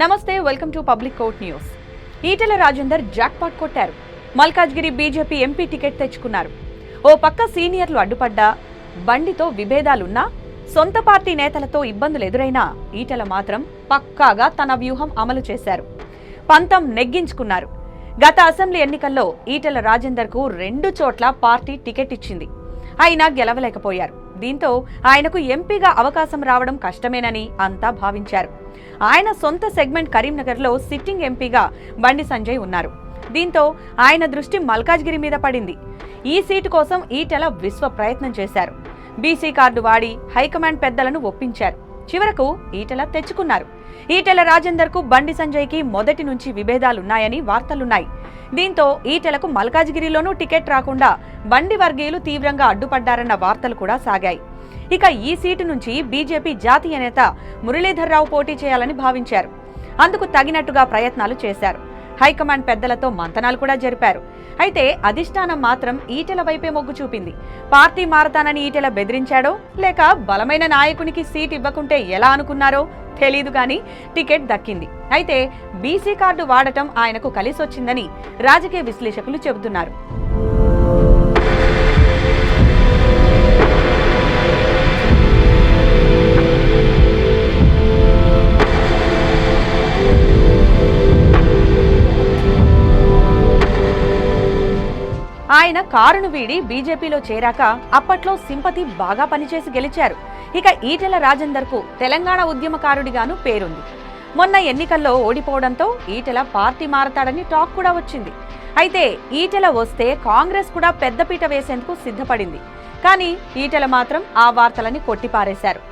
నమస్తే, welcome to public court news. Etela Rajender jackpot కొట్టారు. Malkajgiri BJP MP ticket తెచ్చుకున్నారు. ఓ పక్క సీనియర్లు అడ్డుపడ్డా, బండితో విభేదాలున్నా, సొంత పార్టీ నేతలతో ఇబ్బందులు ఎదురైనా ఈటెల మాత్రం పక్కాగా తన వ్యూహం అమలు చేశారు. పంతం నెగ్గించుకున్నారు. గత అసెంబ్లీ ఎన్నికల్లో ఈటెల రాజేందర్ కు 2 చోట్ల పార్టీ టికెట్ ఇచ్చింది. అయినా గెలవలేకపోయారు. దీంతో ఆయనకు ఎంపీగా అవకాశం రావడం కష్టమేనని అంతా భావించారు. ఆయన సొంత సెగ్మెంట్ కరీంనగర్లో సిట్టింగ్ ఎంపీగా బండి సంజయ్ ఉన్నారు. దీంతో ఆయన దృష్టి మల్కాజ్గిరి మీద పడింది. ఈ సీటు కోసం ఈటెల విశ్వ ప్రయత్నం చేశారు. బీసీ కార్డు వాడి హైకమాండ్ పెద్దలను ఒప్పించారు. చివరకు ఈటెల తెచ్చుకున్నారు. ఈటెల రాజేందర్ కు బండి సంజయ్ కి మొదటి నుంచి విభేదాలున్నాయని వార్తలున్నాయి. దీంతో ఈటెలకు మల్కాజ్గిరిలోనూ టికెట్ రాకుండా బండి వర్గీయులు తీవ్రంగా అడ్డుపడ్డారన్న వార్తలు కూడా సాగాయి. ఇక ఈ సీటు నుంచి బీజేపీ జాతీయ నేత మురళీధర్ రావు పోటీ చేయాలని భావించారు. అందుకు తగినట్టుగా ప్రయత్నాలు చేశారు. హైకమాండ్ పెద్దలతో మంతనాలు కూడా జరిపారు. అయితే అధిష్టానం మాత్రం ఈటెల వైపే మొగ్గు చూపింది. పార్టీ మారతానని ఈటెల బెదిరించాడో, లేక బలమైన నాయకునికి సీట్ ఇవ్వకుంటే ఎలా అనుకున్నారో తెలీదు గాని టికెట్ దక్కింది. అయితే బీసీ కార్డు వాడటం ఆయనకు కలిసొచ్చిందని రాజకీయ విశ్లేషకులు చెబుతున్నారు. ఆయన కారును వీడి బీజేపీలో చేరాక అప్పట్లో సింపతి బాగా పనిచేసి గెలిచారు. ఇక ఈటెల రాజేందర్ కు తెలంగాణ ఉద్యమకారుడిగాను పేరుంది. మొన్న ఎన్నికల్లో ఓడిపోవడంతో ఈటెల పార్టీ మారతాడని టాక్ కూడా వచ్చింది. అయితే ఈటెల వస్తే కాంగ్రెస్ కూడా పెద్దపీట వేసేందుకు సిద్ధపడింది. కానీ ఈటెల మాత్రం ఆ వార్తలని కొట్టిపారేశారు.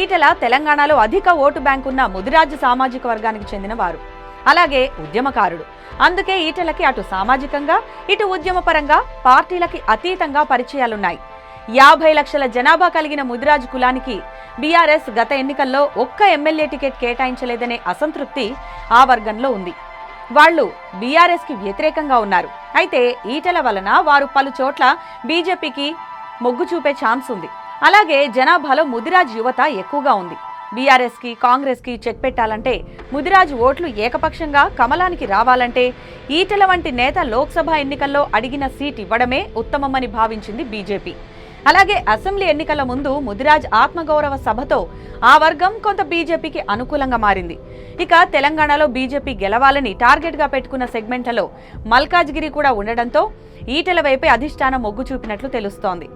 ఈటెల తెలంగాణలో అధిక ఓటు బ్యాంకున్న ముదిరాజు సామాజిక వర్గానికి చెందిన వారు, అలాగే ఉద్యమకారుడు. అందుకే ఈటెలకి అటు సామాజికంగా, ఇటు ఉద్యమపరంగా పార్టీలకి అతీతంగా పరిచయాలున్నాయి. 50 లక్షల జనాభా కలిగిన ముదిరాజు కులానికి బీఆర్ఎస్ గత ఎన్నికల్లో ఒక్క ఎమ్మెల్యే టికెట్ కేటాయించలేదనే అసంతృప్తి ఆ వర్గంలో ఉంది. వాళ్లు బీఆర్ఎస్ కి వ్యతిరేకంగా ఉన్నారు. అయితే ఈటెల వలన వారు పలు చోట్ల బీజేపీకి మొగ్గు చూపే ఛాన్స్ ఉంది. అలాగే జనాభాలో ముదిరాజు యువత ఎక్కువగా ఉంది. బీఆర్ఎస్ కి, కాంగ్రెస్ కి చెక్ పెట్టాలంటే, ముదిరాజు ఓట్లు ఏకపక్షంగా కమలానికి రావాలంటే ఈటెల వంటి నేత లోక్సభ ఎన్నికల్లో అడిగిన సీట్ ఇవ్వడమే ఉత్తమమని భావించింది బీజేపీ. అలాగే అసెంబ్లీ ఎన్నికల ముందు ముదిరాజ్ ఆత్మగౌరవ సభతో ఆ వర్గం కొంత బీజేపీకి అనుకూలంగా మారింది. ఇక తెలంగాణలో బీజేపీ గెలవాలని టార్గెట్ గా పెట్టుకున్న సెగ్మెంట్లలో మల్కాజ్గిరి కూడా ఉండడంతో ఈటెల వైపే అధిష్టానం మొగ్గు చూపినట్లు తెలుస్తోంది.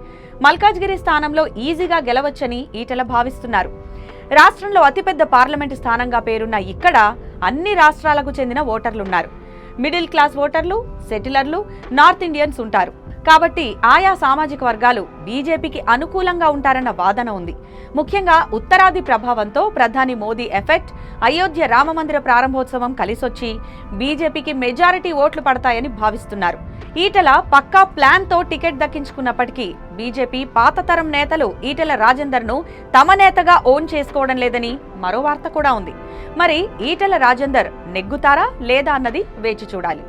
మల్కాజ్గిరి స్థానంలో ఈజీగా గెలవచ్చని ఈటెల భావిస్తున్నారు. రాష్ట్రంలో అతిపెద్ద పార్లమెంటు స్థానంగా పేరున్న ఇక్కడ అన్ని రాష్ట్రాలకు చెందిన ఓటర్లున్నారు. మిడిల్ క్లాస్ ఓటర్లు, సెటిలర్లు, నార్త్ ఇండియన్స్ ఉంటారు. కాబట్టి ఆయా సామాజిక వర్గాలు బీజేపీకి అనుకూలంగా ఉంటారన్న వాదన ఉంది. ముఖ్యంగా ఉత్తరాది ప్రభావంతో ప్రధాని మోదీ ఎఫెక్ట్, అయోధ్య రామమందిర ప్రారంభోత్సవం కలిసొచ్చి బీజేపీకి మెజారిటీ ఓట్లు పడతాయని భావిస్తున్నారు. ఈటెల పక్కా ప్లాన్ తో టికెట్ దక్కించుకున్నప్పటికీ బీజేపీ పాత తరం నేతలు ఈటెల రాజేందర్ ను తమ నేతగా ఓన్ చేసుకోవడం లేదని మరో వార్త కూడా ఉంది. మరి ఈటెల రాజేందర్ నెగ్గుతారా లేదా అన్నది వేచి చూడాలి.